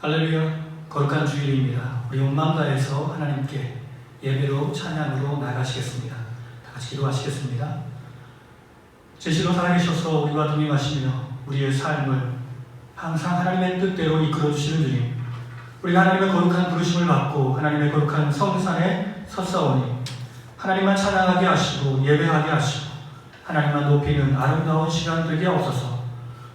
할렐루야, 거룩한 주일입니다. 우리 온 마음 다해서 하나님께 예배로 찬양으로 나가시겠습니다. 다 같이 기도하시겠습니다. 제시로 살아계셔서 우리와 동행하시며 우리의 삶을 항상 하나님의 뜻대로 이끌어주시는 주님, 우리가 하나님의 거룩한 부르심을 받고 하나님의 거룩한 성산에 섰사오니 하나님만 찬양하게 하시고 예배하게 하시고 하나님만 높이는 아름다운 시간 되게 하옵소서.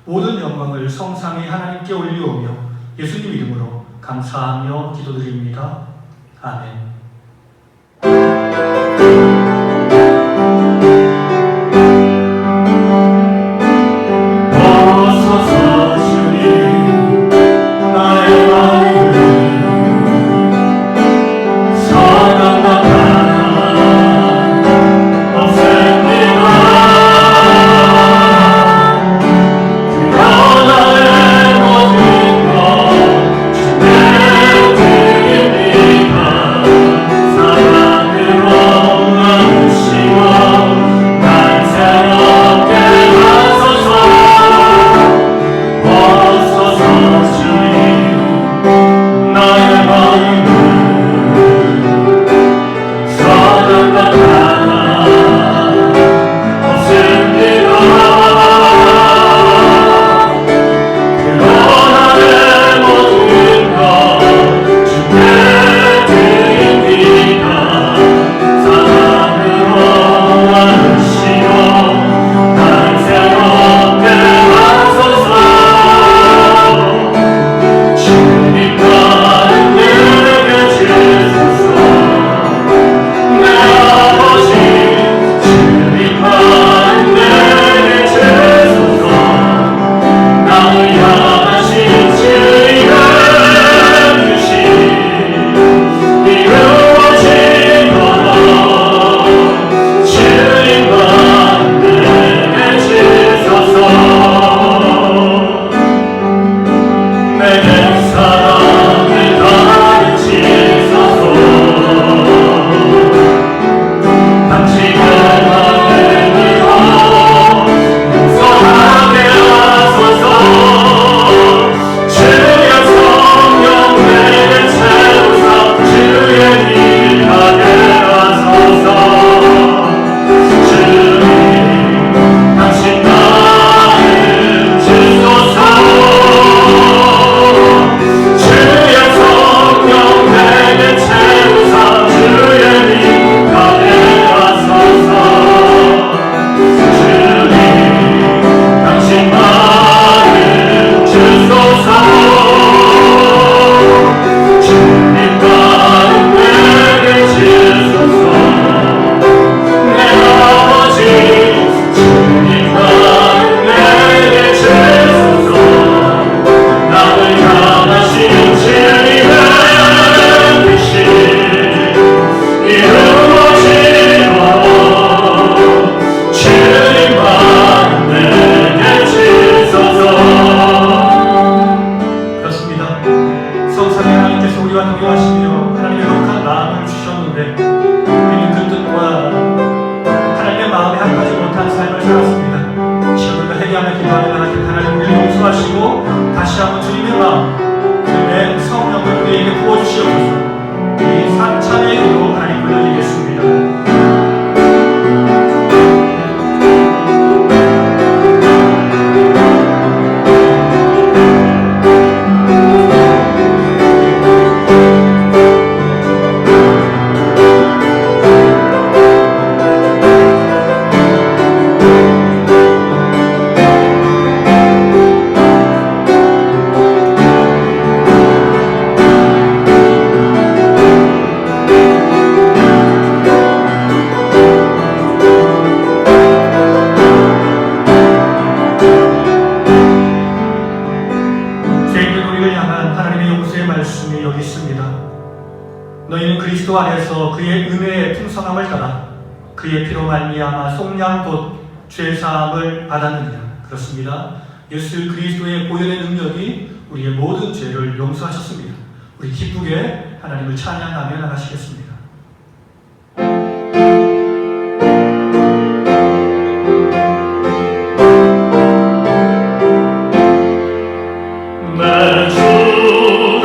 모든 영광을 성삼위 하나님께 올리오며 예수님 이름으로 감사하며 기도드립니다. 아멘. 너희는 그리스도 안에서 그의 은혜의 풍성함을 따라 그의 피로 말미암아 속량 곧 죄사함을 받았느니라. 그렇습니다. 예수 그리스도의 보혈의 능력이 우리의 모든 죄를 용서하셨습니다. 우리 기쁘게 하나님을 찬양하며 나가시겠습니다. 내 주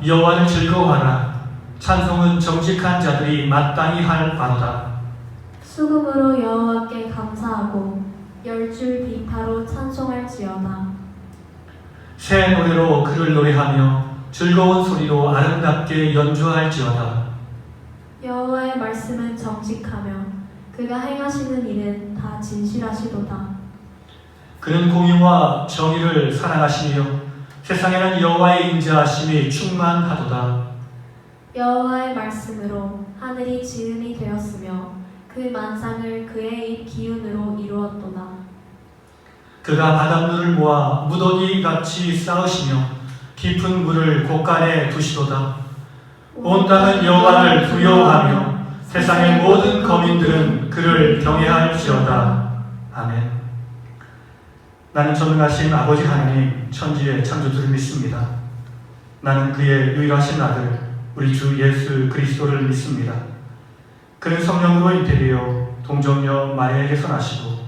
여호와를 즐거워하라. 찬송은 정직한 자들이 마땅히 할 바로다. 수금으로 여호와께 감사하고 열줄 비파로 찬송할지어다. 새 노래로 그를 노래하며 즐거운 소리로 아름답게 연주할지어다. 여호와의 말씀은 정직하며 그가 행하시는 일은 다 진실하시도다. 그는 공의와 정의를 사랑하시며 세상에는 여호와의 인자하심이 충만하도다. 여호와의 말씀으로 하늘이 지음이 되었으며 그 만상을 그의 입 기운으로 이루었도다. 그가 바닷물을 모아 무더기같이 쌓으시며 깊은 물을 곳간에 두시도다. 온 땅은 여호와를 두려워하며 세상의 모든 거민들은 그를 경외할지어다. 아멘. 나는 전능하신 아버지 하나님 천지의 창조주를 믿습니다. 나는 그의 유일하신 아들 우리 주 예수 그리스도를 믿습니다. 그는 성령으로 잉태되어 동정녀 마리아에게서 나시고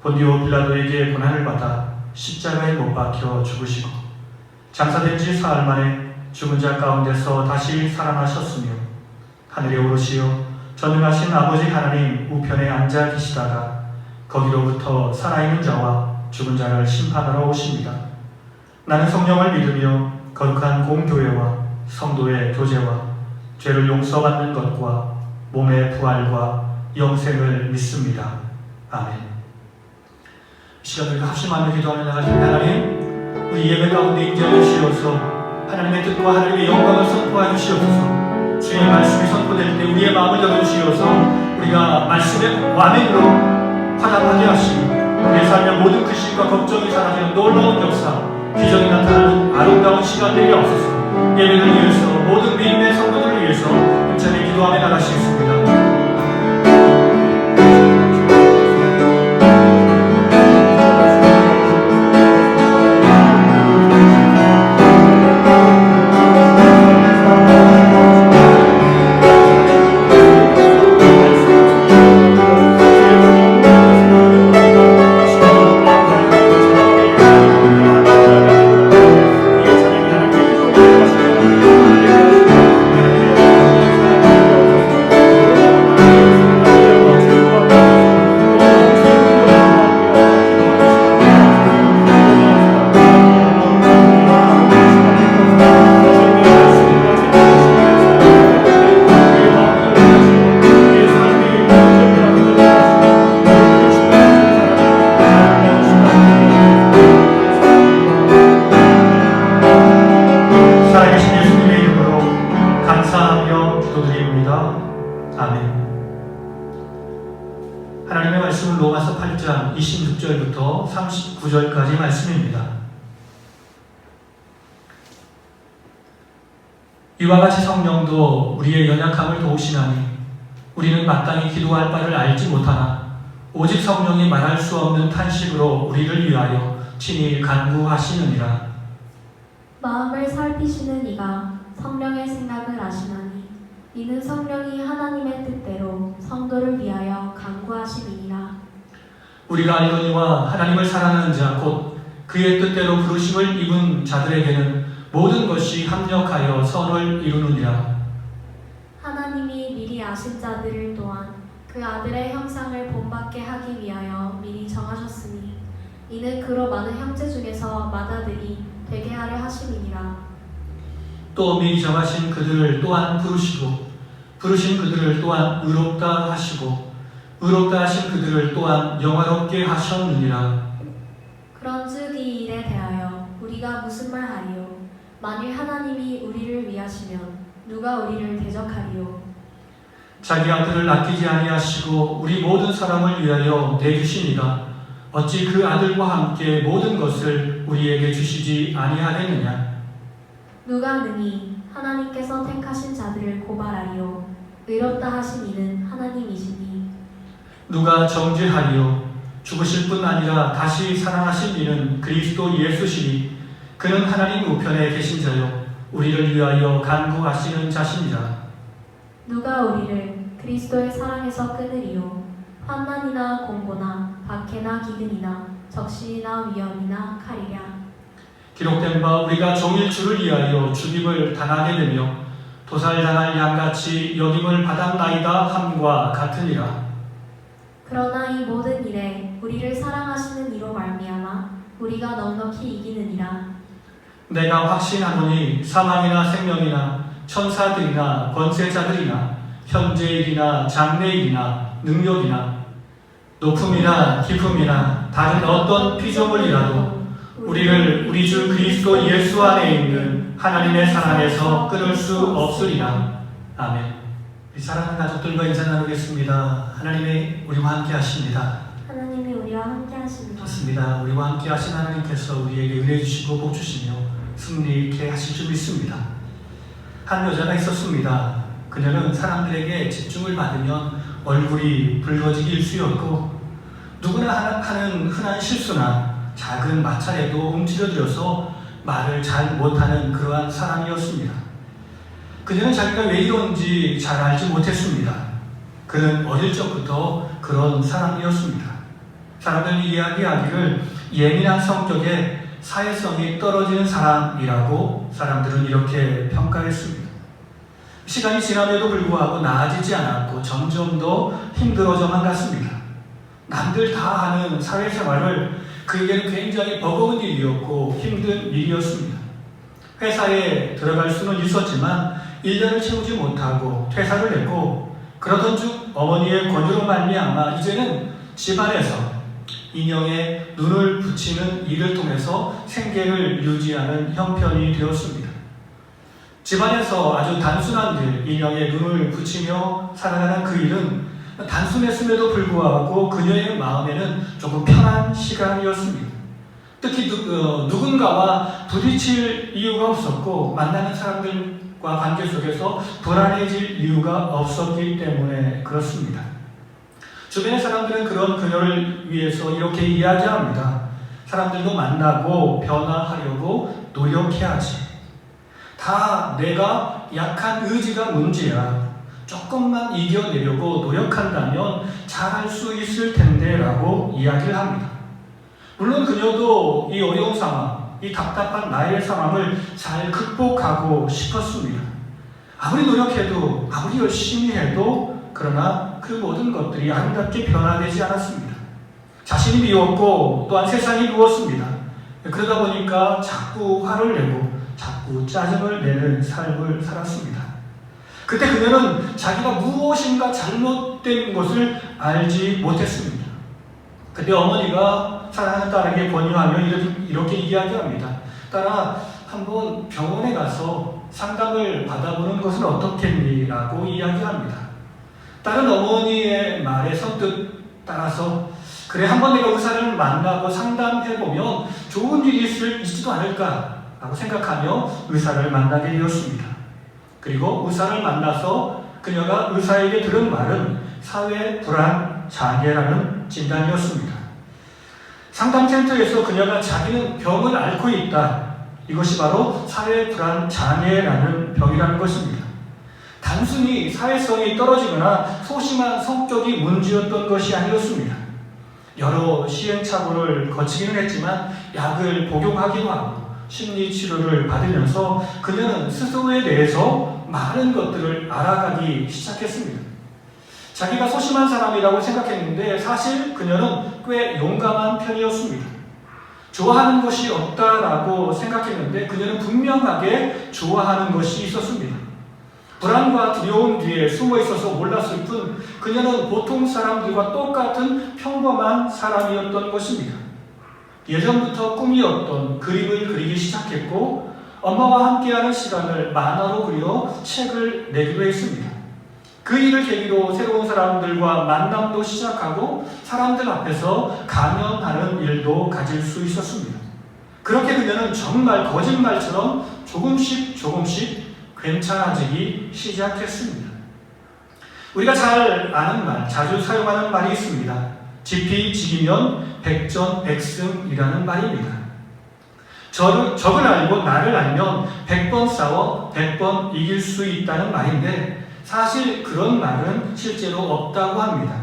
본디오 빌라도에게 고난을 받아 십자가에 못 박혀 죽으시고 장사된 지 사흘 만에 죽은 자 가운데서 다시 살아나셨으며 하늘에 오르시어 전능하신 아버지 하나님 우편에 앉아 계시다가 거기로부터 살아있는 자와 죽은 자를 심판하러 오십니다. 나는 성령을 믿으며 거룩한 공교회와 성도의 교제와 죄를 용서받는 것과 몸의 부활과 영생을 믿습니다. 아멘. 이 시간 우리가 합심하며 기도하며 나갈 텐데 하나님, 우리 예배 가운데 임재해 주시옵소서. 하나님의 뜻과 하나님의 영광을 선포하여 주시옵소서. 주의 말씀이 선포될 때 우리의 마음을 열어주시옵소서. 우리가 말씀의 완행으로 화답하게 하시고 우리의 삶의 모든 근심과 걱정이 사라지는 놀라운 역사, 기적이 나타나는 아름다운 시간 되게 없어서 예배를 위해서 모든 믿음의 성도들을 위해서 힘차게 기도하며 나가시겠습니다. 감사하며 기도드립니다. 아멘. 하나님의 말씀은 로마서 8장 26절부터 39절까지 말씀입니다. 이와 같이 성령도 우리의 연약함을 도우시나니 우리는 마땅히 기도할 바를 알지 못하나 오직 성령이 말할 수 없는 탄식으로 우리를 위하여 친히 간구하시느니라. 마음을 살피시는 이가 성령의 생각을 아시나니 이는 성령이 하나님의 뜻대로 성도를 위하여 간구하심이니라. 우리가 알거니와 하나님을 사랑하는 자 곧 그의 뜻대로 부르심을 입은 자들에게는 모든 것이 합력하여 선을 이루느니라. 하나님이 미리 아신 자들을 또한 그 아들의 형상을 본받게 하기 위하여 미리 정하셨으니 이는 그로 많은 형제 중에서 맏아들이 되게 하려 하심이니라. 또 미리 정하신 그들을 또한 부르시고 부르신 그들을 또한 의롭다 하시고 의롭다 하신 그들을 또한 영화롭게 하셨느니라. 그런즉 이 일에 대하여 우리가 무슨 말하리요? 만일 하나님이 우리를 위하시면 누가 우리를 대적하리요? 자기 아들을 아끼지 아니하시고 우리 모든 사람을 위하여 내주시니가 어찌 그 아들과 함께 모든 것을 우리에게 주시지 아니하겠느냐? 누가 능히 하나님께서 택하신 자들을 고발하리요? 의롭다 하신 이는 하나님이시니. 누가 정죄하리요? 죽으실 뿐 아니라 다시 살아나신 이는 그리스도 예수시니 그는 하나님 우편에 계신 자요 우리를 위하여 간구하시는 자시니라. 누가 우리를 그리스도의 사랑에서 끊으리요? 환난이나 공고나 박해나 기근이나 적신이나 위험이나 칼이랴. 기록된 바 우리가 종일 주를 위하여 죽임을 당하게 되며 도살당할 양같이 여김을 받았나이다 함과 같으니라. 그러나 이 모든 일에 우리를 사랑하시는 이로 말미암아 우리가 넉넉히 이기느니라. 내가 확신하노니 사망이나 생명이나 천사들이나 권세자들이나 현재일이나 장래일이나 능력이나 높음이나 깊음이나 다른 어떤 피조물이라도 우리를 우리 주 그리스도 예수 안에 있는 하나님의 사랑에서 끊을 수 없으리라. 아멘. 우리 사랑하는 가족들과 인사 나누겠습니다. 하나님이 우리와 함께 하십니다. 하나님이 우리와 함께 하십니다. 좋습니다. 우리와 함께 하신 하나님께서 우리에게 은혜 주시고 복 주시며 승리 있게 하실 줄 믿습니다. 한 여자가 있었습니다. 그녀는 사람들에게 집중을 받으면 얼굴이 붉어지기 일쑤였고 누구나 하는 흔한 실수나 작은 마찰에도 움츠러들어서 말을 잘 못하는 그러한 사람이었습니다. 그녀는 자기가 왜 이런지 잘 알지 못했습니다. 그는 어릴 적부터 그런 사람이었습니다. 사람들이 이야기하기를 예민한 성격에 사회성이 떨어지는 사람이라고 사람들은 이렇게 평가했습니다. 시간이 지남에도 불구하고 나아지지 않았고 점점 더 힘들어져만 갔습니다. 남들 다 하는 사회생활을 그에게는 굉장히 버거운 일이었고 힘든 일이었습니다. 회사에 들어갈 수는 있었지만 1년을 채우지 못하고 퇴사를 했고 그러던 중 어머니의 권유로 말미암아 이제는 집안에서 인형에 눈을 붙이는 일을 통해서 생계를 유지하는 형편이 되었습니다. 집안에서 아주 단순한 일, 인형에 눈을 붙이며 살아가는 그 일은 단순했음에도 불구하고 그녀의 마음에는 조금 편한 시간이었습니다. 특히 누군가와 부딪힐 이유가 없었고 만나는 사람들과 관계 속에서 불안해질 이유가 없었기 때문에 그렇습니다. 주변의 사람들은 그런 그녀를 위해서 이렇게 이야기합니다. 사람들도 만나고 변화하려고 노력해야지. 다 내가 약한 의지가 문제야. 조금만 이겨내려고 노력한다면 잘할 수 있을 텐데 라고 이야기를 합니다. 물론 그녀도 이 어려운 상황, 이 답답한 나의 상황을 잘 극복하고 싶었습니다. 아무리 노력해도 아무리 열심히 해도 그러나 그 모든 것들이 아름답게 변화되지 않았습니다. 자신이 미웠고 또한 세상이 미웠습니다. 그러다 보니까 자꾸 화를 내고 자꾸 짜증을 내는 삶을 살았습니다. 그때 그녀는 자기가 무엇인가 잘못된 것을 알지 못했습니다. 그때 어머니가 사랑하는 딸에게 권유하며 이렇게 이야기합니다. 딸아, 한번 병원에 가서 상담을 받아보는 것은 어떻겠니라고 이야기합니다. 다른 어머니의 말에 선뜻 따라서 그래 한번 내가 의사를 만나고 상담해보면 좋은 일이 있지도 않을까라고 생각하며 의사를 만나게 되었습니다. 그리고 의사를 만나서 그녀가 의사에게 들은 말은 사회 불안 장애라는 진단이었습니다. 상담센터에서 그녀가 자기는 병을 앓고 있다. 이것이 바로 사회 불안 장애라는 병이라는 것입니다. 단순히 사회성이 떨어지거나 소심한 성격이 문제였던 것이 아니었습니다. 여러 시행착오를 거치기는 했지만 약을 복용하기도 하고 심리치료를 받으면서 그녀는 스스로에 대해서 많은 것들을 알아가기 시작했습니다. 자기가 소심한 사람이라고 생각했는데 사실 그녀는 꽤 용감한 편이었습니다. 좋아하는 것이 없다라고 생각했는데 그녀는 분명하게 좋아하는 것이 있었습니다. 불안과 두려움 뒤에 숨어 있어서 몰랐을 뿐 그녀는 보통 사람들과 똑같은 평범한 사람이었던 것입니다. 예전부터 꿈이었던 그림을 그리기 시작했고 엄마와 함께하는 시간을 만화로 그려 책을 내기로 했습니다. 그 일을 계기로 새로운 사람들과 만남도 시작하고 사람들 앞에서 강연하는 일도 가질 수 있었습니다. 그렇게 그녀는 정말 거짓말처럼 조금씩 괜찮아지기 시작했습니다. 우리가 잘 아는 말, 자주 사용하는 말이 있습니다. 지피지기면 백전백승이라는 말입니다. 적을 알고 나를 알면 100번 싸워 100번 이길 수 있다는 말인데 사실 그런 말은 실제로 없다고 합니다.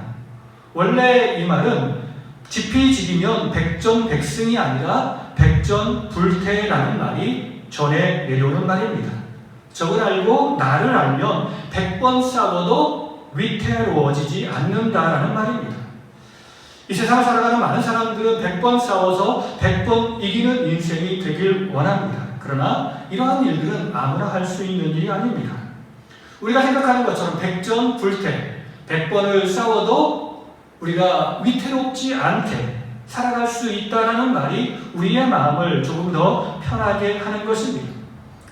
원래 이 말은 지피지기면 백전백승이 아니라 백전불태라는 말이 전해 내려오는 말입니다. 적을 알고 나를 알면 100번 싸워도 위태로워지지 않는다라는 말입니다. 이 세상을 살아가는 많은 사람들은 100번 싸워서 100번 이기는 인생이 되길 원합니다. 그러나 이러한 일들은 아무나 할 수 있는 일이 아닙니다. 우리가 생각하는 것처럼 백전불태, 100번을 싸워도 우리가 위태롭지 않게 살아갈 수 있다는 말이 우리의 마음을 조금 더 편하게 하는 것입니다.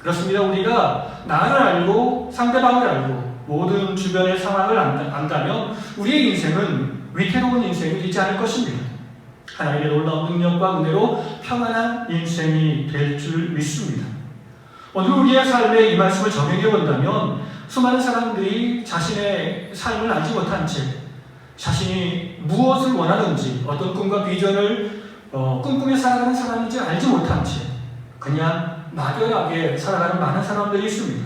그렇습니다. 우리가 나를 알고 상대방을 알고 모든 주변의 상황을 안다면 우리의 인생은 위태로운 인생이 되지 않을 것입니다. 하나님의 놀라운 능력과 은혜로 평안한 인생이 될 줄 믿습니다. 오늘 우리의 삶에 이 말씀을 적용해 본다면 수많은 사람들이 자신의 삶을 알지 못한 채 자신이 무엇을 원하는지 어떤 꿈과 비전을 꿈꾸며 살아가는 사람인지 알지 못한 채 그냥 막연하게 살아가는 많은 사람들이 있습니다.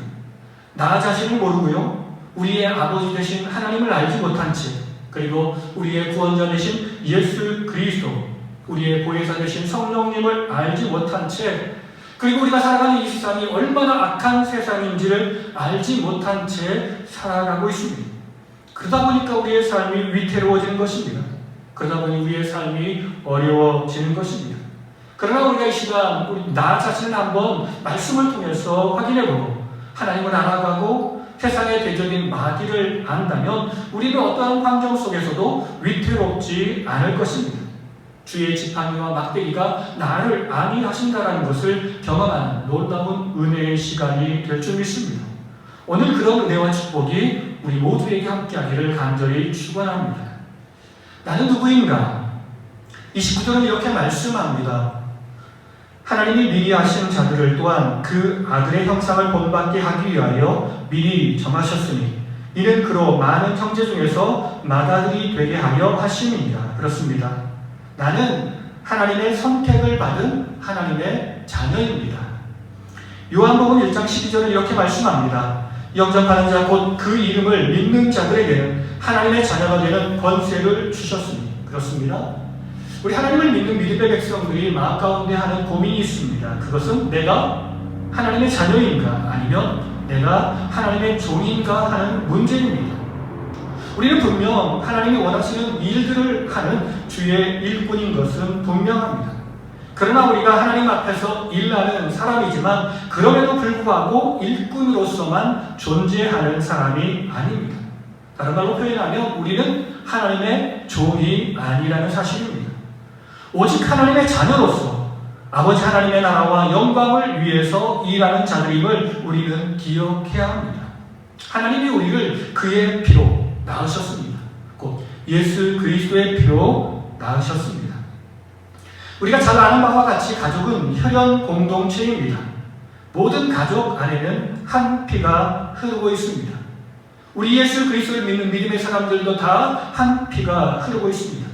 나 자신을 모르고요. 우리의 아버지 되신 하나님을 알지 못한 채 그리고 우리의 구원자 되신 예수 그리스도 우리의 보혜사 되신 성령님을 알지 못한 채 그리고 우리가 살아가는 이 세상이 얼마나 악한 세상인지를 알지 못한 채 살아가고 있습니다. 그러다 보니까 우리의 삶이 위태로워지는 것입니다. 그러다 보니 우리의 삶이 어려워지는 것입니다. 그러나 우리가 이 시간 나 자신을 한번 말씀을 통해서 확인해보고 하나님을 알아가고 세상의 대적인 마귀를 안다면 우리는 어떠한 환경 속에서도 위태롭지 않을 것입니다. 주의 지팡이와 막대기가 나를 안위하신다는 것을 경험하는 놀라운 은혜의 시간이 될 줄 믿습니다. 오늘 그런 은혜와 축복이 우리 모두에게 함께하기를 간절히 축원합니다. 나는 누구인가? 29절은 이렇게 말씀합니다. 하나님이 미리 하신 자들을 또한 그 아들의 형상을 본받게 하기 위하여 미리 정하셨으니 이는 그로 많은 형제 중에서 맏아들이 되게 하려 하심이니라. 그렇습니다. 나는 하나님의 선택을 받은 하나님의 자녀입니다. 요한복음 1장 12절은 이렇게 말씀합니다. 영접하는 자 곧 그 이름을 믿는 자들에게는 하나님의 자녀가 되는 권세를 주셨으니. 그렇습니다. 우리 하나님을 믿는 믿음의 백성들이 마음 가운데 하는 고민이 있습니다. 그것은 내가 하나님의 자녀인가 아니면 내가 하나님의 종인가 하는 문제입니다. 우리는 분명 하나님이 원하시는 일들을 하는 주의 일꾼인 것은 분명합니다. 그러나 우리가 하나님 앞에서 일하는 사람이지만 그럼에도 불구하고 일꾼으로서만 존재하는 사람이 아닙니다. 다른 말로 표현하면 우리는 하나님의 종이 아니라는 사실입니다. 오직 하나님의 자녀로서 아버지 하나님의 나라와 영광을 위해서 일하는 자들임을 우리는 기억해야 합니다. 하나님이 우리를 그의 피로 낳으셨습니다. 곧 예수 그리스도의 피로 낳으셨습니다. 우리가 잘 아는 바와 같이 가족은 혈연 공동체입니다. 모든 가족 안에는 한 피가 흐르고 있습니다. 우리 예수 그리스도를 믿는 믿음의 사람들도 다 한 피가 흐르고 있습니다.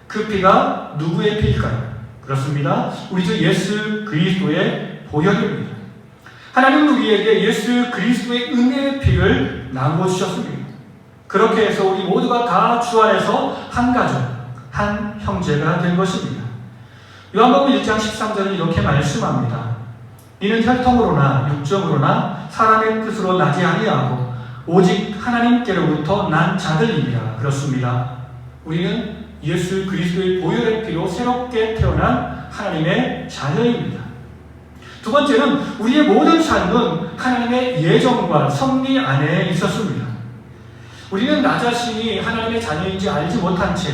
그 피가 누구의 피일까요? 그렇습니다. 우리 주 예수 그리스도의 보혈입니다. 하나님은 우리에게 예수 그리스도의 은혜의 피를 나누어 주셨습니다. 그렇게 해서 우리 모두가 다 주 안에서 한 가족, 한 형제가 된 것입니다. 요한복음 1장 13절은 이렇게 말씀합니다. 이는 혈통으로나 육정으로나 사람의 뜻으로 나지 아니하고 오직 하나님께로부터 난 자들이니라. 그렇습니다. 우리는 예수 그리스도의 보혈의 피로 새롭게 태어난 하나님의 자녀입니다. 두 번째는 우리의 모든 삶은 하나님의 예정과 섭리 안에 있었습니다. 우리는 나 자신이 하나님의 자녀인지 알지 못한 채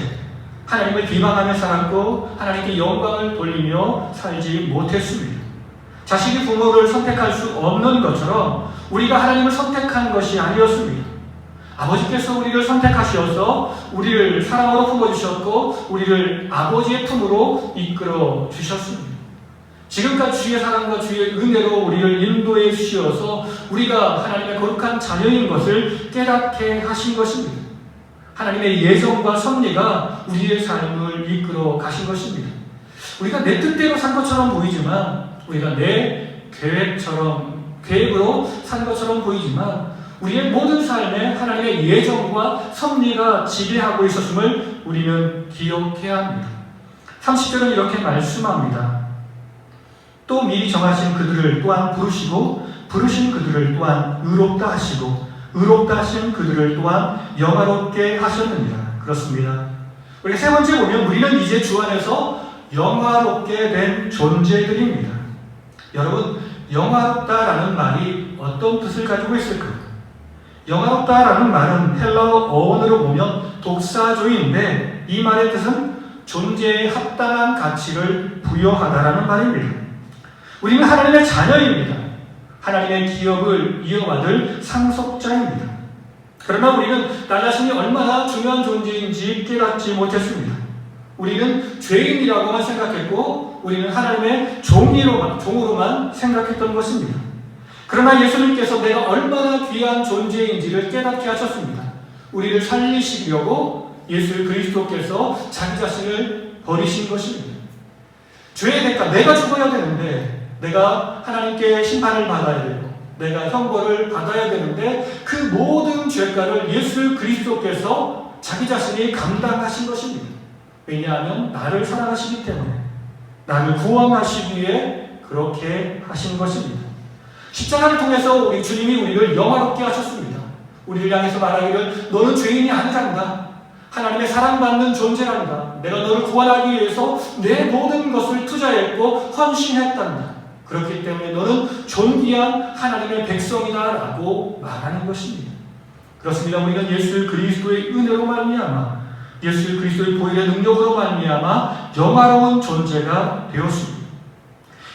하나님을 비방하며 살았고 하나님께 영광을 돌리며 살지 못했습니다. 자식이 부모를 선택할 수 없는 것처럼 우리가 하나님을 선택한 것이 아니었습니다. 아버지께서 우리를 선택하셔서 우리를 사랑으로 품어주셨고 우리를 아버지의 품으로 이끌어 주셨습니다. 지금까지 주의 사랑과 주의 은혜로 우리를 인도해 주시어서 우리가 하나님의 거룩한 자녀인 것을 깨닫게 하신 것입니다. 하나님의 예정과 섭리가 우리의 삶을 이끌어 가신 것입니다. 우리가 내 뜻대로 산 것처럼 보이지만 우리가 내 계획으로 산 것처럼 보이지만 우리의 모든 삶에 하나님의 예정과 섭리가 지배하고 있었음을 우리는 기억해야 합니다. 30절은 이렇게 말씀합니다. 또 미리 정하신 그들을 또한 부르시고 부르신 그들을 또한 의롭다 하시고 의롭다 하신 그들을 또한 영화롭게 하셨느니라. 그렇습니다. 우리가 세 번째 보면 우리는 이제 주 안에서 영화롭게 된 존재들입니다. 여러분, 영화롭다라는 말이 어떤 뜻을 가지고 있을까요? 영화롭다라는 말은 헬라어 어원으로 보면 독사조인데 이 말의 뜻은 존재에 합당한 가치를 부여하다라는 말입니다. 우리는 하나님의 자녀입니다. 하나님의 기업을 이어받을 상속자입니다. 그러나 우리는 나 자신이 얼마나 중요한 존재인지 깨닫지 못했습니다. 우리는 죄인이라고만 생각했고 우리는 하나님의 종으로만 생각했던 것입니다. 그러나 예수님께서 내가 얼마나 귀한 존재인지를 깨닫게 하셨습니다. 우리를 살리시려고 예수 그리스도께서 자기 자신을 버리신 것입니다. 죄의 대가, 내가 죽어야 되는데 내가 하나님께 심판을 받아야 되고 내가 형벌을 받아야 되는데 그 모든 죄가를 예수 그리스도께서 자기 자신이 감당하신 것입니다. 왜냐하면 나를 사랑하시기 때문에 나를 구원하시기 위해 그렇게 하신 것입니다. 십자가를 통해서 우리 주님이 우리를 영화롭게 하셨습니다. 우리를 향해서 말하기를 너는 죄인이 아니란다. 하나님의 사랑받는 존재란다. 내가 너를 구원하기 위해서 내 모든 것을 투자했고 헌신했단다. 그렇기 때문에 너는 존귀한 하나님의 백성이다라고 말하는 것입니다. 그렇습니다. 우리는 예수 그리스도의 은혜로 말미암아 예수 그리스도의 보혈의 능력으로 말미암아 영화로운 존재가 되었습니다.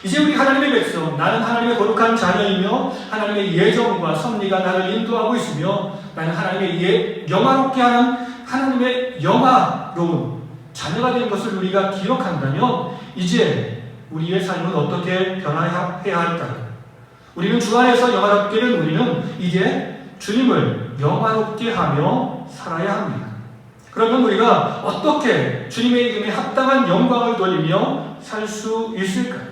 이제 우리 하나님의 백성, 나는 하나님의 거룩한 자녀이며 하나님의 예정과 섭리가 나를 인도하고 있으며 나는 하나님의 영화롭게 하는 하나님의 영화로운 자녀가 된 것을 우리가 기억한다면 이제 우리의 삶은 어떻게 변화해야 할까요? 우리는 주 안에서 영화롭게 된 우리는 이제 주님을 영화롭게 하며 살아야 합니다. 그러면 우리가 어떻게 주님의 이름에 합당한 영광을 돌리며 살 수 있을까요?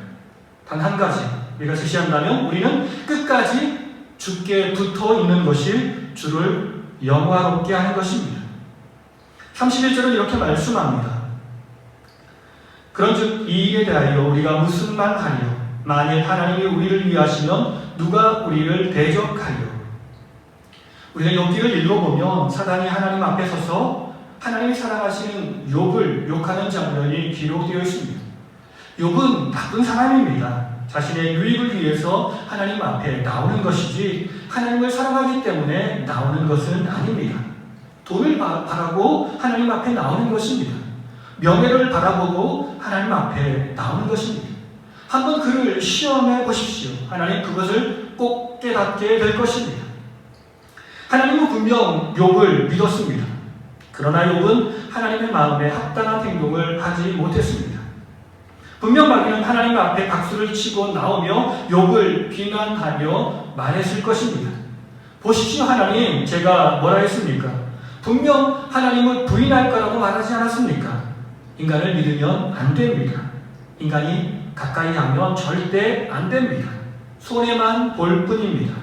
단 한 가지 우리가 제시한다면 우리는 끝까지 주께 붙어 있는 것이 주를 영화롭게 하는 것입니다. 31절은 이렇게 말씀합니다. 그런즉 이 일에 대하여 우리가 무슨 말 하리요? 만일 하나님이 우리를 위하시면 누가 우리를 대적하리요? 우리가 욥기를 읽어보면 사단이 하나님 앞에 서서 하나님이 사랑하시는 욥을 욕하는 장면이 기록되어 있습니다. 욥은 나쁜 사람입니다. 자신의 유익을 위해서 하나님 앞에 나오는 것이지 하나님을 사랑하기 때문에 나오는 것은 아닙니다. 돈을 바라고 하나님 앞에 나오는 것입니다. 명예를 바라보고 하나님 앞에 나오는 것입니다. 한번 그를 시험해 보십시오. 하나님 그것을 꼭 깨닫게 될 것입니다. 하나님은 분명 욥을 믿었습니다. 그러나 욥은 하나님의 마음에 합당한 행동을 하지 못했습니다. 분명 마귀는 하나님 앞에 박수를 치고 나오며 욥을 비난하며 말했을 것입니다. 보십시오 하나님, 제가 뭐라 했습니까? 분명 하나님을 부인할 거라고 말하지 않았습니까? 인간을 믿으면 안 됩니다. 인간이 가까이 하면 절대 안 됩니다. 손해만 볼 뿐입니다.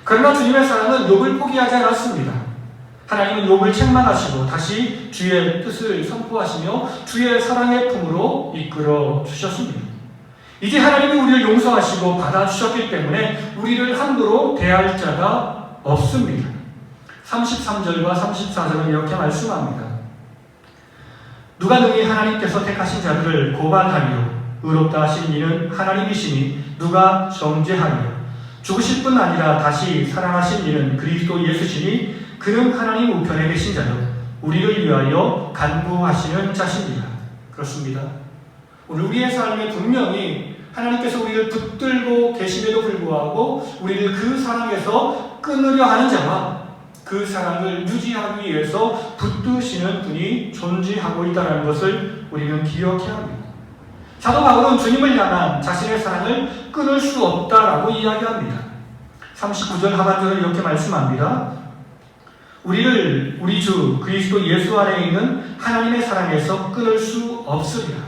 그러나 주님의 사랑은 욥을 포기하지 않았습니다. 하나님은 욥을 책망하시고 다시 주의 뜻을 선포하시며 주의 사랑의 품으로 이끌어 주셨습니다. 이제 하나님이 우리를 용서하시고 받아주셨기 때문에 우리를 함부로 대할 자가 없습니다. 33절과 34절은 이렇게 말씀합니다. 누가 능히 하나님께서 택하신 자들을 고발하리요 의롭다 하신 이는 하나님이시니 누가 정죄하리요 죽으실 뿐 아니라 다시 사랑하신 이는 그리스도 예수시니 그는 하나님 우편에 계신 자요 우리를 위하여 간구하시는 자십니다. 그렇습니다. 오늘 우리의 삶에 분명히 하나님께서 우리를 붙들고 계심에도 불구하고 우리를 그 사랑에서 끊으려 하는 자와 그 사랑을 유지하기 위해서 붙드시는 분이 존재하고 있다는 것을 우리는 기억해야 합니다. 사도 바울은 주님을 향한 자신의 사랑을 끊을 수 없다라고 이야기합니다. 39절 하반절은 이렇게 말씀합니다. 우리를 우리 주 그리스도 예수 안에 있는 하나님의 사랑에서 끊을 수 없으리라.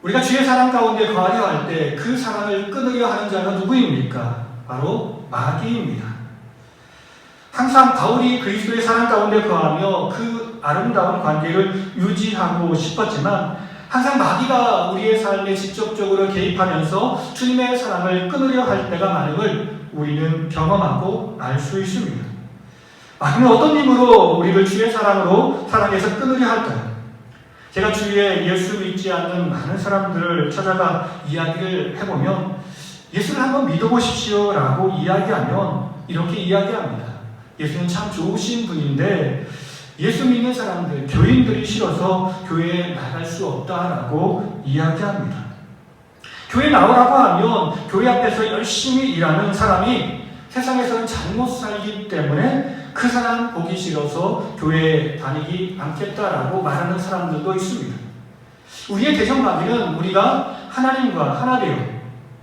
우리가 주의 사랑 가운데 거하려 할 때 그 사랑을 끊으려 하는 자가 누구입니까? 바로 마귀입니다. 항상 바울이 그리스도의 사랑 가운데 거하며 그 아름다운 관계를 유지하고 싶었지만 항상 마귀가 우리의 삶에 직접적으로 개입하면서 주님의 사랑을 끊으려 할 때가 많음을 우리는 경험하고 알 수 있습니다. 마귀는 어떤 힘으로 우리를 주의 사랑에서 끊으려 할까요? 제가 주위에 예수 믿지 않는 많은 사람들을 찾아가 이야기를 해보면 예수를 한번 믿어보십시오 라고 이야기하면 이렇게 이야기합니다. 예수는 참 좋으신 분인데 예수 믿는 사람들, 교인들이 싫어서 교회에 나갈 수 없다라고 이야기합니다. 교회 나오라고 하면 교회 앞에서 열심히 일하는 사람이 세상에서는 잘못 살기 때문에 그 사람 보기 싫어서 교회에 다니지 않겠다라고 말하는 사람들도 있습니다. 우리의 대적마귀는 우리가 하나님과 하나 되어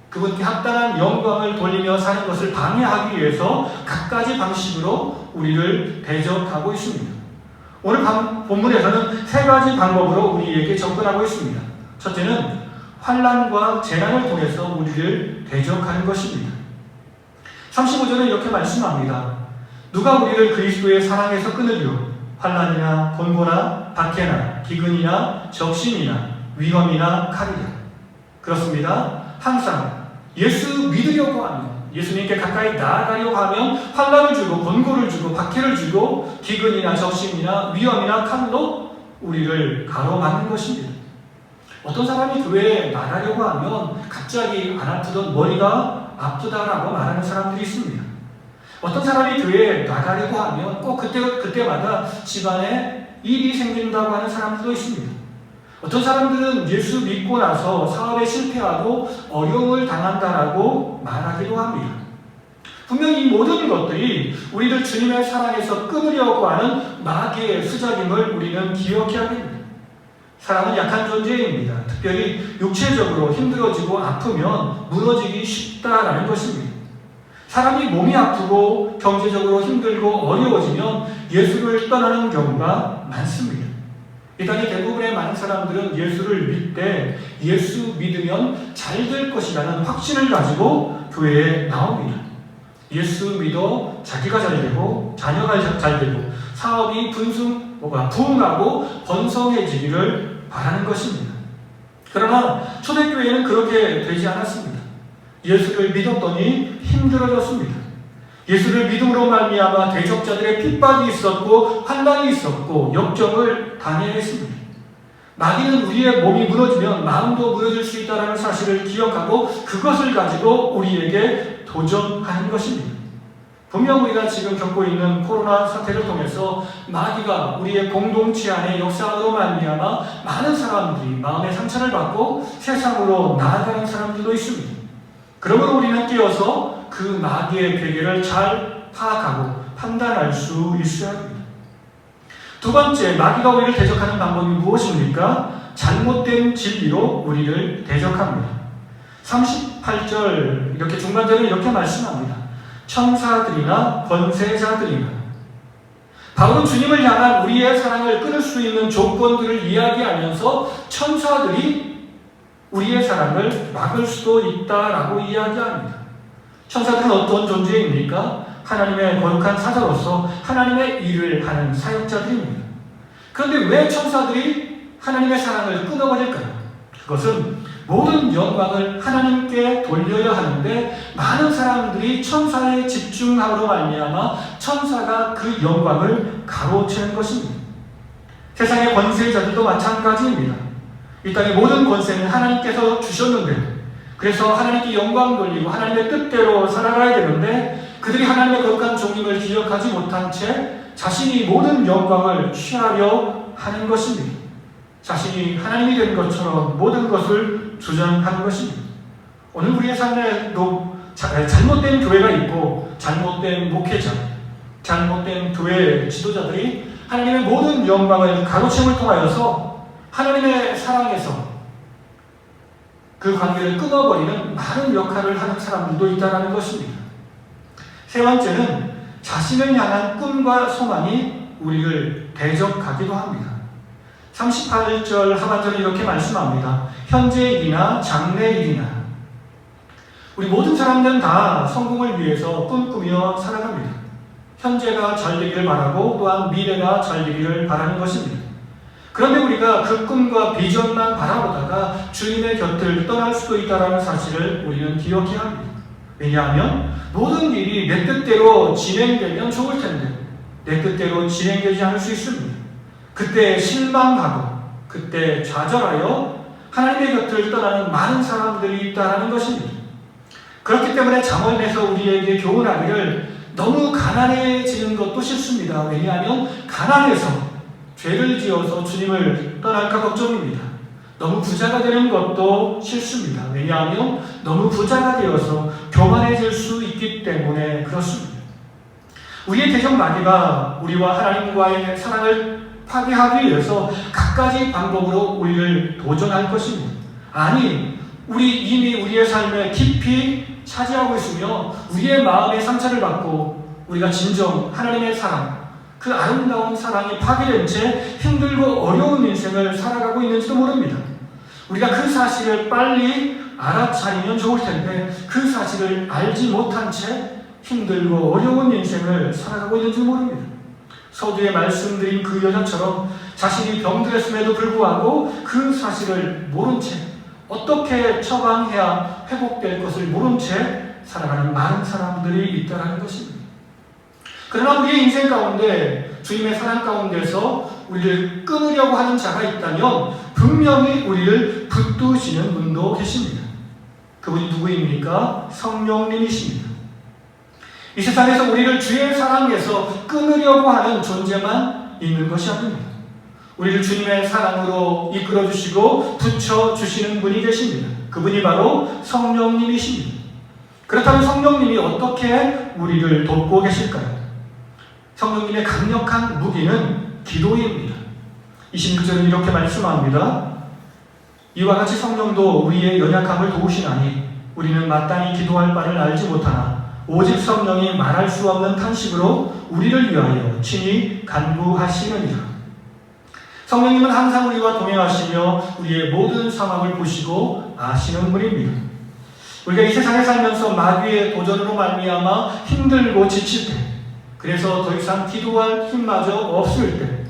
그분께 합당한 영광을 돌리며 사는 것을 방해하기 위해서 갖가지 방식으로 우리를 대적하고 있습니다. 오늘 본문에서는 세 가지 방법으로 우리에게 접근하고 있습니다. 첫째는 환난과 재난을 통해서 우리를 대적하는 것입니다. 35절은 이렇게 말씀합니다. 누가 우리를 그리스도의 사랑에서 끊으리요? 환난이나 곤고나 박해나 기근이나 적신이나 위험이나 칼이라. 그렇습니다. 항상 예수 믿으려고 하면, 예수님께 가까이 나아가려고 하면 환난을 주고 곤고를 주고 박해를 주고 기근이나 적신이나 위험이나 칼로 우리를 가로막는 것입니다. 어떤 사람이 교회에 나가려고 하면 갑자기 안 아프던 머리가 아프다라고 말하는 사람들이 있습니다. 어떤 사람이 교회에 나가려고 하면 꼭 그때마다 집안에 일이 생긴다고 하는 사람들도 있습니다. 어떤 사람들은 예수 믿고 나서 사업에 실패하고 어려움을 당한다라고 말하기도 합니다. 분명히 이 모든 것들이 우리를 주님의 사랑에서 끊으려고 하는 마귀의 수작임을 우리는 기억해야 합니다. 사람은 약한 존재입니다. 특별히 육체적으로 힘들어지고 아프면 무너지기 쉽다라는 것입니다. 사람이 몸이 아프고 경제적으로 힘들고 어려워지면 예수를 떠나는 경우가 많습니다. 이 땅의 대부분의 많은 사람들은 예수를 믿되 예수 믿으면 잘 될 것이라는 확신을 가지고 교회에 나옵니다. 예수 믿어 자기가 잘 되고 자녀가 잘 되고 사업이 부흥하고 번성해지기를 바라는 것입니다. 그러나 초대교회는 그렇게 되지 않았습니다. 예수를 믿었더니 힘들어졌습니다. 예수를 믿음으로 말미암아 대적자들의 핍박이 있었고 환난이 있었고 역경을 당해야 했습니다. 마귀는 우리의 몸이 무너지면 마음도 무너질 수 있다는 사실을 기억하고 그것을 가지고 우리에게 도전하는 것입니다. 분명 우리가 지금 겪고 있는 코로나 사태를 통해서 마귀가 우리의 공동체 안에 역사로 말미암아 많은 사람들이 마음의 상처를 받고 세상으로 나아가는 사람들도 있습니다. 그러므로 우리는 깨어서 그 마귀의 괴계를 잘 파악하고 판단할 수 있어야 합니다. 두 번째, 마귀가 우리를 대적하는 방법이 무엇입니까? 잘못된 진리로 우리를 대적합니다. 38절 이렇게 중간절에 이렇게 말씀합니다. 천사들이나 권세자들이나. 바울은 주님을 향한 우리의 사랑을 끊을 수 있는 조건들을 이야기하면서 천사들이 우리의 사랑을 막을 수도 있다라고 이야기합니다. 천사들은 어떤 존재입니까? 하나님의 거룩한 사자로서 하나님의 일을 하는 사역자들입니다. 그런데 왜 천사들이 하나님의 사랑을 끊어버릴까요? 그것은 모든 영광을 하나님께 돌려야 하는데 많은 사람들이 천사에 집중함으로 말미암아 천사가 그 영광을 가로채는 것입니다. 세상의 권세자들도 마찬가지입니다. 이 땅의 모든 권세는 하나님께서 주셨는데 그래서 하나님께 영광 돌리고 하나님의 뜻대로 살아가야 되는데 그들이 하나님의 거룩한 종임을 기억하지 못한 채 자신이 모든 영광을 취하려 하는 것입니다. 자신이 하나님이 된 것처럼 모든 것을 주장하는 것입니다. 오늘 우리의 삶에도 잘못된 교회가 있고 잘못된 목회자, 잘못된 교회 지도자들이 하나님의 모든 영광을 가로채음을 통하여서 하나님의 사랑에서 그 관계를 끊어버리는 많은 역할을 하는 사람들도 있다는 것입니다. 세 번째는 자신을 향한 꿈과 소망이 우리를 대적하기도 합니다. 38절 하반절에 이렇게 말씀합니다. 현재일이나 장래일이나. 우리 모든 사람들은 다 성공을 위해서 꿈꾸며 살아갑니다. 현재가 잘 되기를 바라고 또한 미래가 잘 되기를 바라는 것입니다. 그런데 우리가 그 꿈과 비전만 바라보다가 주님의 곁을 떠날 수도 있다는 사실을 우리는 기억해야 합니다. 왜냐하면 모든 일이 내 뜻대로 진행되면 좋을 텐데 내 뜻대로 진행되지 않을 수 있습니다. 그때 실망하고 그때 좌절하여 하나님의 곁을 떠나는 많은 사람들이 있다는 것입니다. 그렇기 때문에 잠언에서 우리에게 교훈하기를 너무 가난해지는 것도 싫습니다. 왜냐하면 가난해서 죄를 지어서 주님을 떠날까 걱정입니다. 너무 부자가 되는 것도 싫습니다. 왜냐하면 너무 부자가 되어서 교만해질 수 있기 때문에 그렇습니다. 우리의 대적 마귀가 우리와 하나님과의 사랑을 파괴하기 위해서 갖가지 방법으로 우리를 도전할 것입니다. 아니, 이미 우리의 삶에 깊이 차지하고 있으며 우리의 마음에 상처를 받고 우리가 진정 하나님의 사랑, 그 아름다운 사랑이 파괴된 채 힘들고 어려운 인생을 살아가고 있는지도 모릅니다. 우리가 그 사실을 빨리 알아차리면 좋을 텐데 그 사실을 알지 못한 채 힘들고 어려운 인생을 살아가고 있는지 모릅니다. 서두에 말씀드린 그 여자처럼 자신이 병들었음에도 불구하고 그 사실을 모른 채 어떻게 처방해야 회복될 것을 모른 채 살아가는 많은 사람들이 있다는 것입니다. 그러나 우리의 인생 가운데 주님의 사랑 가운데서 우리를 끊으려고 하는 자가 있다면 분명히 우리를 붙드시는 분도 계십니다. 그분이 누구입니까? 성령님이십니다. 이 세상에서 우리를 주의 사랑에서 끊으려고 하는 존재만 있는 것이 아닙니다. 우리를 주님의 사랑으로 이끌어주시고 붙여주시는 분이 계십니다. 그분이 바로 성령님이십니다. 그렇다면 성령님이 어떻게 우리를 돕고 계실까요? 성령님의 강력한 무기는 기도입니다. 26절은 이렇게 말씀합니다. 이와 같이 성령도 우리의 연약함을 도우시나니 우리는 마땅히 기도할 바를 알지 못하나 오직 성령이 말할 수 없는 탄식으로 우리를 위하여 친히 간구하시느니라. 성령님은 항상 우리와 동행하시며 우리의 모든 상황을 보시고 아시는 분입니다. 우리가 이 세상에 살면서 마귀의 도전으로 말미암아 힘들고 지칠 때, 그래서 더 이상 기도할 힘마저 없을 때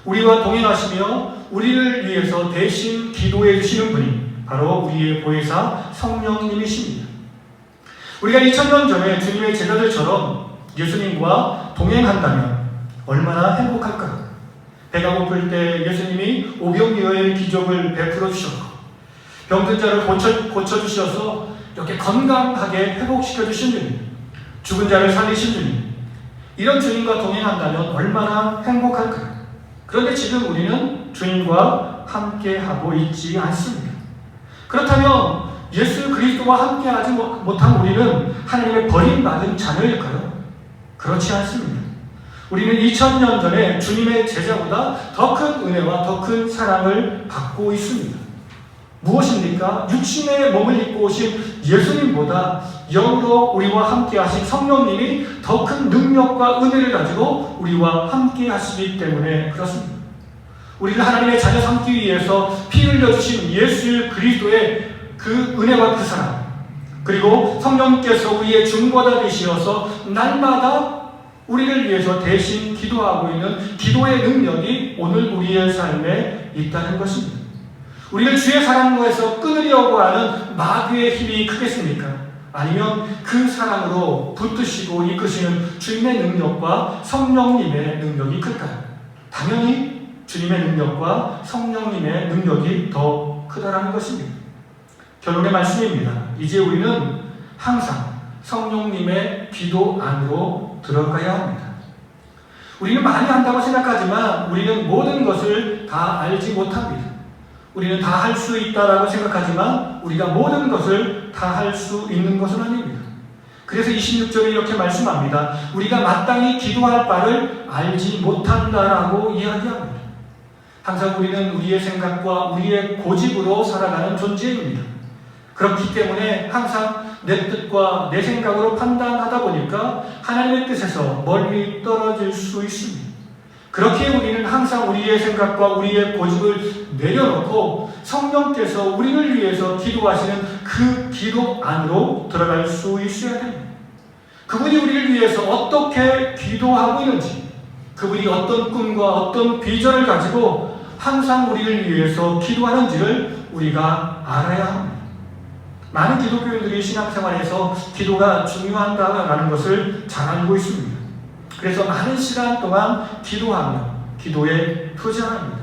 우리와 동행하시며 우리를 위해서 대신 기도해 주시는 분이 바로 우리의 보혜사 성령님이십니다. 우리가 2000년 전에 주님의 제자들처럼 예수님과 동행한다면 얼마나 행복할까요? 배가 고플 때 예수님이 오병이어의 기적을 베풀어 주셨고 병든 자를 고쳐주셔서 이렇게 건강하게 회복시켜 주신 주님, 죽은 자를 살리신 주님, 이런 주님과 동행한다면 얼마나 행복할까요? 그런데 지금 우리는 주님과 함께하고 있지 않습니다. 그렇다면 예수 그리스도와 함께하지 못한 우리는 하나님의 버림받은 자녀일까요? 그렇지 않습니다. 우리는 2000년 전에 주님의 제자보다 더 큰 은혜와 더 큰 사랑을 받고 있습니다. 무엇입니까? 육신의 몸을 입고 오신 예수님보다 영으로 우리와 함께 하신 성령님이 더 큰 능력과 은혜를 가지고 우리와 함께 하시기 때문에 그렇습니다. 우리를 하나님의 자녀 삼기 위해서 피 흘려주신 예수 그리스도의 그 은혜와 그 사랑, 그리고 성령께서 우리의 중보자 되시어서 날마다 우리를 위해서 대신 기도하고 있는 기도의 능력이 오늘 우리의 삶에 있다는 것입니다. 우리를 주의 사랑에서 끊으려고 하는 마귀의 힘이 크겠습니까? 아니면 그 사랑으로 붙드시고 이끄시는 주님의 능력과 성령님의 능력이 클까요? 당연히 주님의 능력과 성령님의 능력이 더 크다라는 것입니다. 결론의 말씀입니다. 이제 우리는 항상 성령님의 기도 안으로 들어가야 합니다. 우리는 많이 한다고 생각하지만 우리는 모든 것을 다 알지 못합니다. 우리는 다 할 수 있다라고 생각하지만 우리가 모든 것을 다 할 수 있는 것은 아닙니다. 그래서 26절에 이렇게 말씀합니다. 우리가 마땅히 기도할 바를 알지 못한다라고 이야기합니다. 항상 우리는 우리의 생각과 우리의 고집으로 살아가는 존재입니다. 그렇기 때문에 항상 내 뜻과 내 생각으로 판단하다 보니까 하나님의 뜻에서 멀리 떨어질 수 있습니다. 그렇게 우리는 항상 우리의 생각과 우리의 고집을 내려놓고 성령께서 우리를 위해서 기도하시는 그 기도 안으로 들어갈 수 있어야 됩니다. 그분이 우리를 위해서 어떻게 기도하고 있는지, 그분이 어떤 꿈과 어떤 비전을 가지고 항상 우리를 위해서 기도하는지를 우리가 알아야 합니다. 많은 기독교인들이 신앙생활에서 기도가 중요하다는 것을 잘 알고 있습니다. 그래서 많은 시간 동안 기도하며 기도에 투자합니다.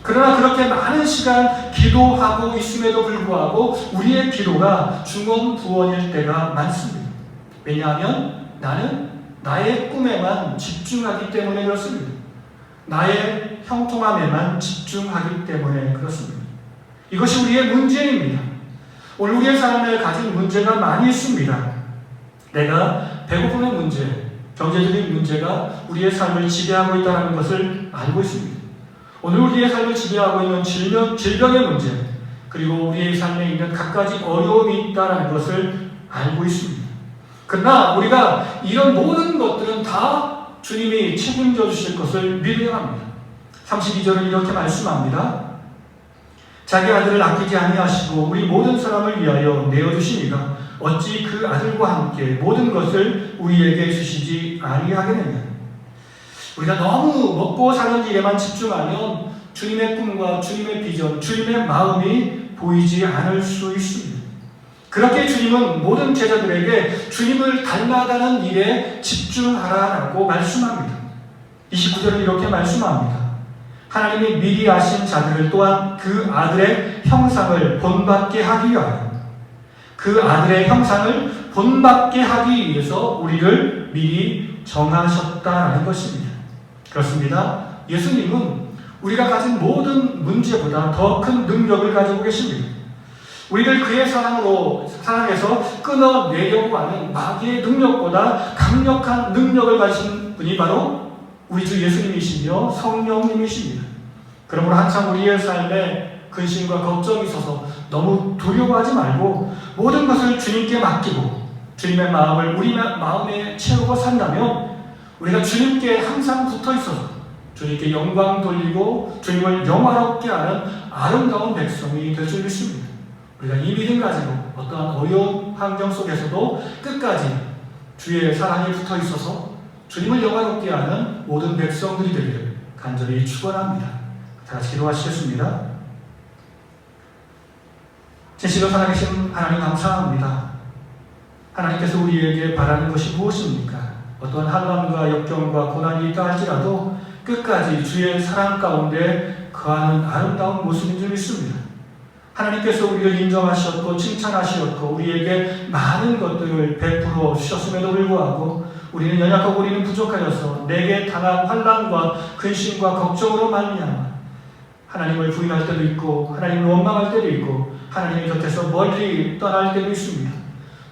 그러나 그렇게 많은 시간 기도하고 있음에도 불구하고 우리의 기도가 중언부언일 때가 많습니다. 왜냐하면 나는 나의 꿈에만 집중하기 때문에 그렇습니다. 나의 형통함에만 집중하기 때문에 그렇습니다. 이것이 우리의 문제입니다. 오늘 우리의 삶에 가진 문제가 많이 있습니다. 내가 배고픔의 문제, 경제적인 문제가 우리의 삶을 지배하고 있다는 것을 알고 있습니다. 오늘 우리의 삶을 지배하고 있는 질병의 문제, 그리고 우리의 삶에 있는 갖가지 어려움이 있다는 것을 알고 있습니다. 그러나 우리가 이런 모든 것들은 다 주님이 책임져 주실 것을 믿어야 합니다. 32절은 이렇게 말씀합니다. 자기 아들을 아끼지 아니하시고 우리 모든 사람을 위하여 내어주시니가 어찌 그 아들과 함께 모든 것을 우리에게 주시지 아니하겠느냐. 우리가 너무 먹고 사는 일에만 집중하면 주님의 꿈과 주님의 비전, 주님의 마음이 보이지 않을 수 있습니다. 그렇게 주님은 모든 제자들에게 주님을 닮아가는 일에 집중하라라고 말씀합니다. 29절은 이렇게 말씀합니다. 하나님이 미리 아신 자들을 또한 그 아들의 형상을 본받게 하기 위하여, 그 아들의 형상을 본받게 하기 위해서 우리를 미리 정하셨다라는 것입니다. 그렇습니다. 예수님은 우리가 가진 모든 문제보다 더 큰 능력을 가지고 계십니다. 우리를 그의 사랑에서 끊어내려고 하는 마귀의 능력보다 강력한 능력을 가진 분이 바로 우리 주 예수님이시며 성령님이십니다. 그러므로 항상 우리의 삶에 근심과 걱정이 있어서 너무 두려워하지 말고 모든 것을 주님께 맡기고 주님의 마음을 우리 마음에 채우고 산다면 우리가 주님께 항상 붙어 있어서 주님께 영광 돌리고 주님을 영화롭게 하는 아름다운 백성이 될 줄 믿습니다. 우리가 이 믿음 가지고 어떠한 어려운 환경 속에서도 끝까지 주의 사랑에 붙어 있어서 주님을 영화롭게 하는 모든 백성들이 되기를 간절히 축원합니다. 다 같이 기도하시겠습니다. 진실로 살아계신 하나님 감사합니다. 하나님께서 우리에게 바라는 것이 무엇입니까? 어떠한 환난과 역경과 고난이 있다 할지라도 끝까지 주의 사랑 가운데 거하는 아름다운 모습인 줄 믿습니다. 하나님께서 우리를 인정하셨고 칭찬하셨고 우리에게 많은 것들을 베풀어 주셨음에도 불구하고 우리는 연약하고 우리는 부족하여서 내게 당한 환난과 근심과 걱정으로 말미암아 하나님을 부인할 때도 있고 하나님을 원망할 때도 있고 하나님의 곁에서 멀리 떠날 때도 있습니다.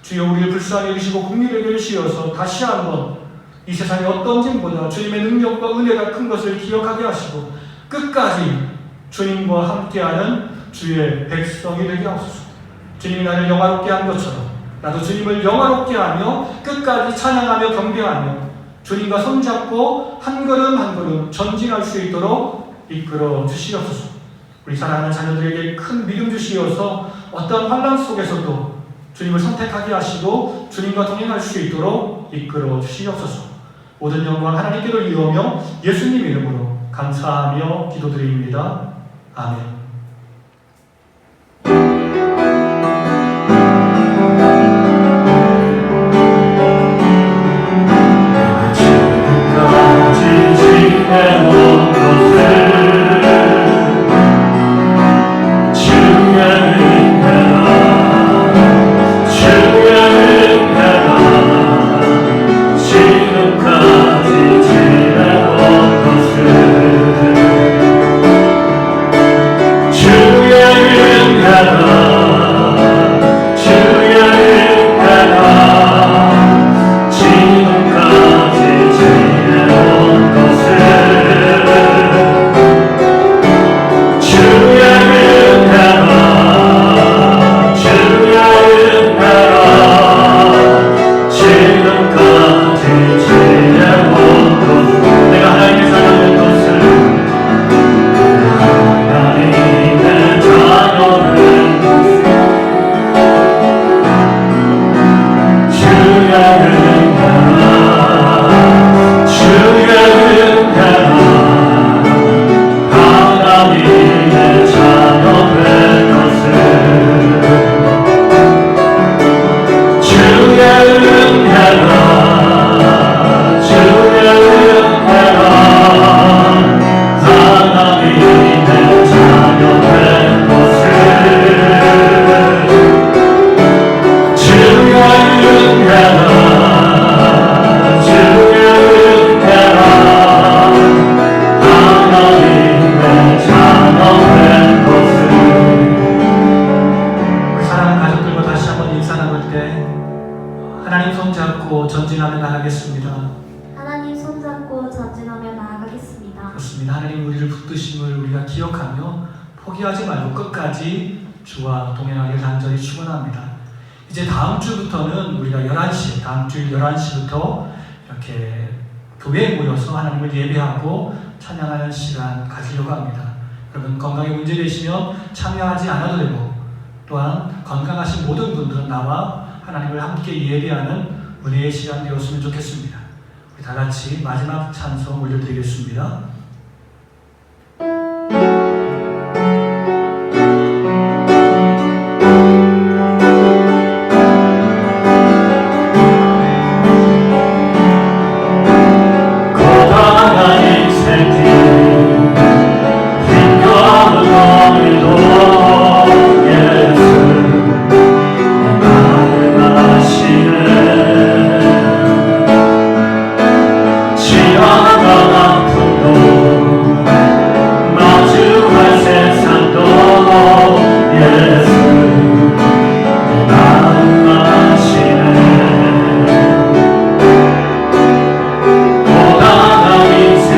주여 우리를 불쌍히 여기시고 긍휼히 여기시어서 다시 한번 이 세상의 어떤 짐보다 주님의 능력과 은혜가 큰 것을 기억하게 하시고 끝까지 주님과 함께하는 주의 백성이 되게 하옵소서. 주님이 나를 영화롭게 한 것처럼 나도 주님을 영화롭게 하며 끝까지 찬양하며 경배하며 주님과 손잡고 한 걸음 한 걸음 전진할 수 있도록 이끌어 주시옵소서. 우리 사랑하는 자녀들에게 큰 믿음 주시어서 어떤 환난 속에서도 주님을 선택하게 하시고 주님과 동행할 수 있도록 이끌어 주시옵소서. 모든 영광 하나님께로 이루며 예수님 이름으로 감사하며 기도드립니다. 아멘. 포기하지 말고 끝까지 주와 동행하길 간절히 축원합니다. 이제 다음 주부터는 우리가 11시, 다음 주 11시부터 이렇게 교회에 모여서 하나님을 예배하고 찬양하는 시간 가지려고 합니다. 여러분 건강에 문제 되시면 참여하지 않아도 되고 또한 건강하신 모든 분들은 나와 하나님을 함께 예배하는 은혜의 시간 되었으면 좋겠습니다. 우리 다 같이 마지막 찬송 올려드리겠습니다. 고단한 인생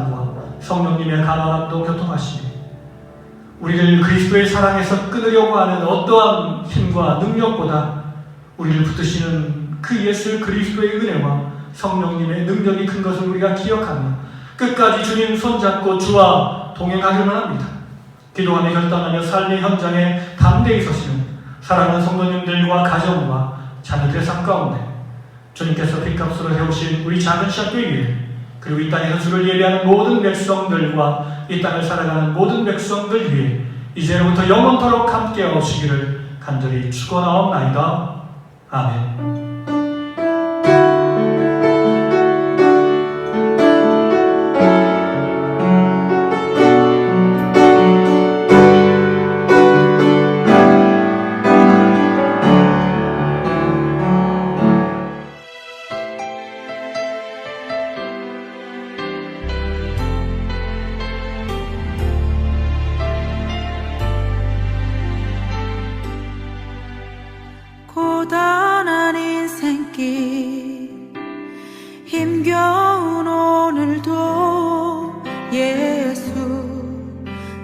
사랑과 성령님의 감화감동 교통하시니 우리를 그리스도의 사랑에서 끊으려고 하는 어떠한 힘과 능력보다 우리를 붙드시는 그 예수 그리스도의 은혜와 성령님의 능력이 큰 것을 우리가 기억하며 끝까지 주님 손잡고 주와 동행하기만 합니다. 기도하며 결단하며 삶의 현장에 담대히 서시는 사랑하는 성도님들과 가정과 자녀들의 삶 가운데 주님께서 빚값으로 해오신 우리 작은 시학교회 그리고 이 땅에서 주를 예배하는 모든 백성들과 이 땅을 살아가는 모든 백성들 위해 이제로부터 영원토록 함께 하시기를 간절히 축원하옵나이다. 아멘. 고단한 인생길 힘겨운 오늘도 예수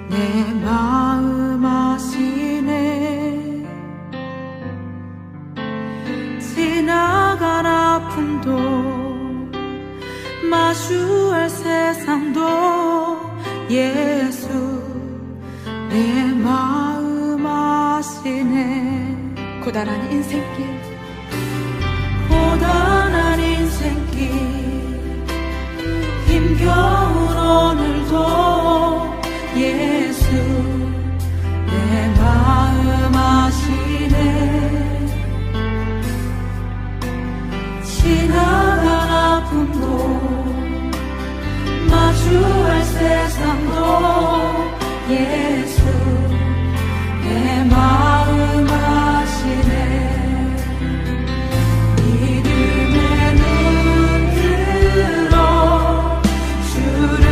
내 마음 아시네. 지나간 아픔도 마주할 세상도 예수 내 마음 아시네. 고단한 인생길 힘겨운 오늘도 예수 내 마음 아시네. 지나간 아픔도 마주할 세상도 예수 내 마음 아시네. 믿음의 눈 들어 주를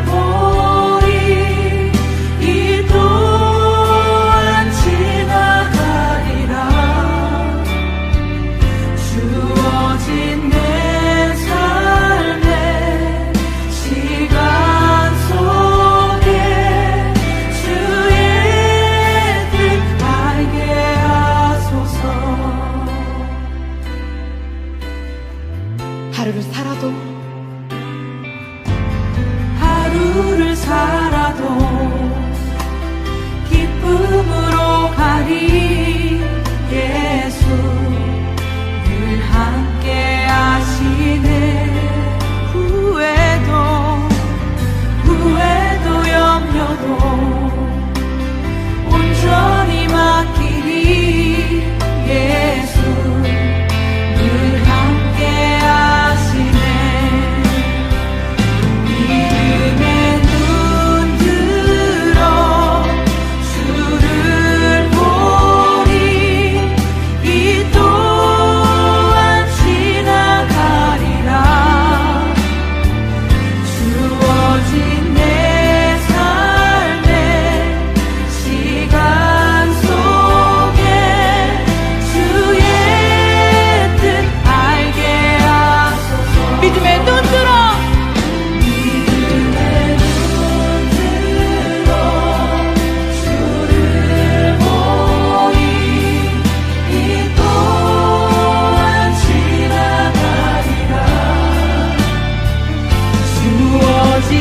보리. 이 또한 지나가리라. 주어진 내 삶의 시간 속에 주의 하루를 살아도 기쁨으로 가리. 예수 늘 함께 하시네. 후회도 염려도 온전히 맡기리. 예수 늘 함께 하시네. 믿음의 눈 들어 주를 보리. 이 또한 지나가리라. 주어진 내 삶의 시간 속에 주의 뜻 알게 하소서. 믿음의 눈 들어 주를 보리. 이 또한 지나가리라. 주어진